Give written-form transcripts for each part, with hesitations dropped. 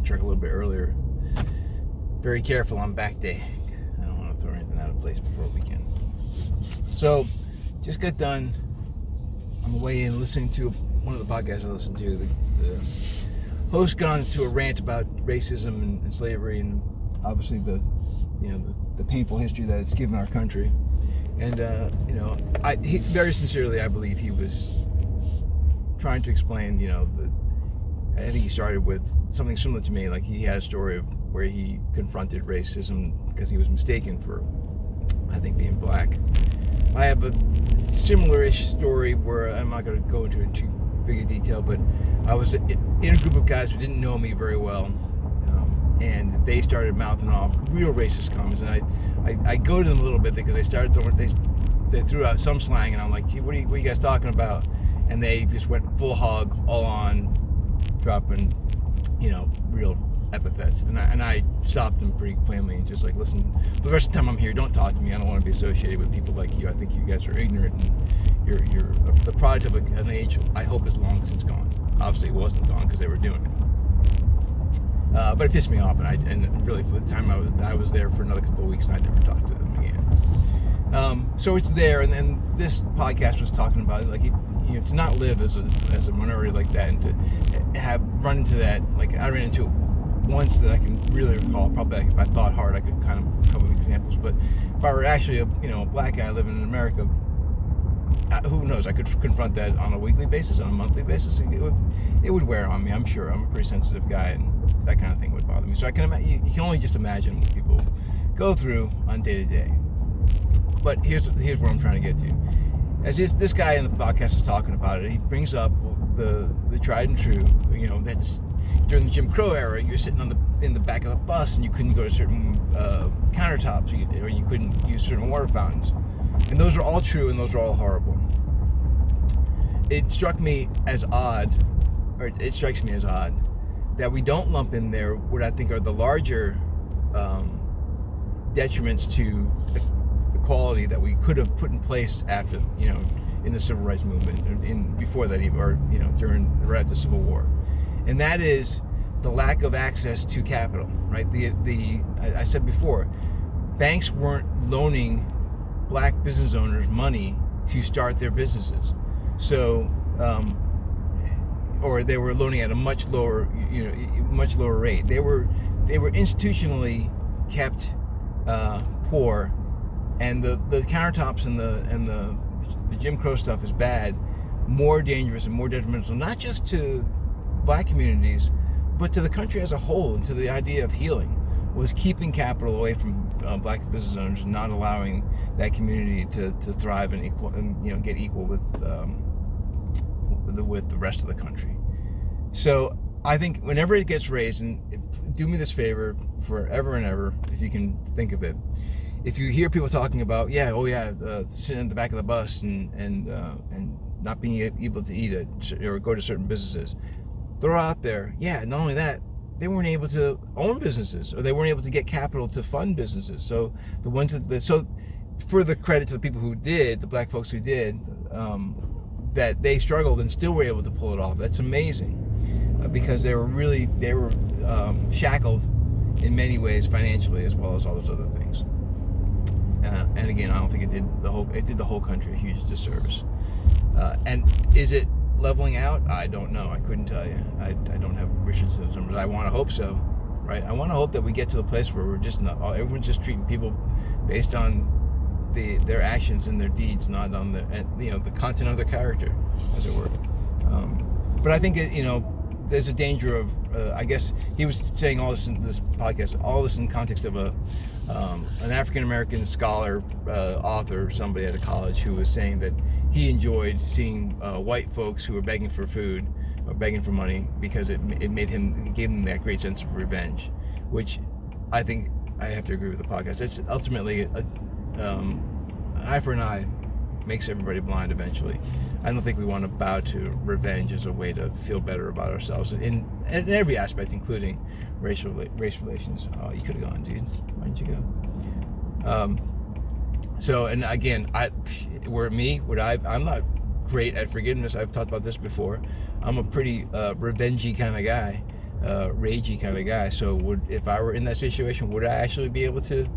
truck a little bit earlier. Very careful on back day. I don't want to throw anything out of place before we weekend. So, just got done on the way in listening to one of the podcasts I listened to. The host got into a rant about racism and slavery, and obviously the painful history that it's given our country. And he, very sincerely, I believe he was trying to explain. I think he started with something similar to me. Like, he had a story of where he confronted racism because he was mistaken for, I think, being black. I have a similar-ish story where I'm not going to go into too big a detail, but I was in a group of guys who didn't know me very well, and they started mouthing off real racist comments, and I go to them a little bit because they threw out some slang, and I'm like, what are you guys talking about? And they just went full hog, all on, dropping, real epithets, and I stopped them pretty plainly and just like, listen, for the rest of the time I'm here, don't talk to me. I don't want to be associated with people like you. I think you guys are ignorant, and you're the product of an age I hope is long since gone. Obviously it wasn't gone because they were doing it, but it pissed me off, and really for the time I was there for another couple of weeks, and I never talked to them again. So it's there, and then this podcast was talking about it, like, to not live as a minority like that, and to have run into that. Like, I ran into it once that I can really recall. Probably, if I thought hard, I could kind of come up with examples. But if I were actually a black guy living in America, who knows? I could confront that on a weekly basis, on a monthly basis. It would wear on me. I'm sure. I'm a pretty sensitive guy, and that kind of thing would bother me. So I can imagine. You can only just imagine what people go through on day to day. But here's what I'm trying to get to. As this guy in the podcast is talking about it, he brings up the tried and true. That during the Jim Crowe era, you're sitting in the back of the bus and you couldn't go to certain countertops, or you couldn't use certain water fountains, and those are all true, and those are all horrible. It struck me as odd, or it strikes me as odd, that we don't lump in there what I think are the larger detriments to equality that we could have put in place after, in the civil rights movement, before that even, or right after the Civil War, and that is the lack of access to capital. Right? I said before, banks weren't loaning black business owners money to start their businesses, so or they were loaning at a much lower rate. They were institutionally kept poor. And the countertops and the Jim Crowe stuff is bad, more dangerous and more detrimental, not just to black communities, but to the country as a whole, and to the idea of healing, was keeping capital away from black business owners and not allowing that community to thrive and get equal with the rest of the country. So I think whenever it gets raised, and do me this favor forever and ever, if you can think of it. If you hear people talking about, sitting in the back of the bus and not being able to eat it or go to certain businesses, throw out there, not only that, they weren't able to own businesses, or they weren't able to get capital to fund businesses. So the ones so for the credit to the people who did, the black folks who did, that they struggled and still were able to pull it off. That's amazing, because they were shackled in many ways financially, as well as all those other things. And again, I don't think it did the whole country a huge disservice. And is it leveling out? I don't know. I couldn't tell you. I don't have wishes to those numbers. I want to hope so, right? I want to hope that we get to the place where everyone's just treating people based on their actions and their deeds, not on the content of their character, as it were. But I think there's a danger of, I guess he was saying all this in this podcast, all this in context of an African-American scholar, author, somebody at a college, who was saying that he enjoyed seeing white folks who were begging for food or begging for money because it gave him that great sense of revenge, which I think I have to agree with the podcast. It's ultimately an eye for an eye makes everybody blind eventually. I don't think we want to bow to revenge as a way to feel better about ourselves in every aspect, including race relations. Oh, you could have gone, dude. Why didn't you go? So, and again, I'm not great at forgiveness. I've talked about this before. I'm a pretty revengey kind of guy. ragey kind of guy. So if I were in that situation, would I actually be able to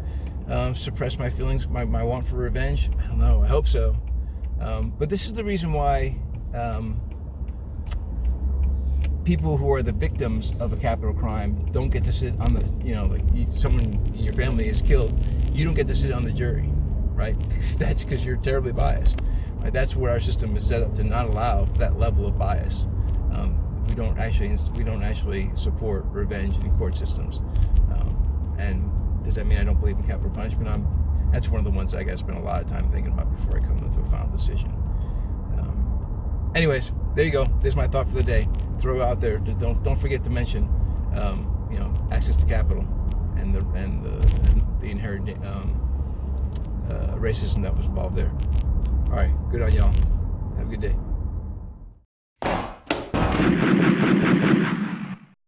suppress my feelings, my want for revenge? I don't know. I hope so. But this is the reason why people who are the victims of a capital crime don't get to sit on the, like someone in your family is killed, you don't get to sit on the jury, right? That's because you're terribly biased. Right? That's what our system is set up to not allow that level of bias. We don't actually support revenge in court systems. And does that mean I don't believe in capital punishment? That's one of the ones I got to spend a lot of time thinking about before I come into a final decision. Anyways, there you go. There's my thought for the day. Throw it out there. Don't forget to mention, access to capital and the inherent racism that was involved there. All right, good on y'all. Have a good day.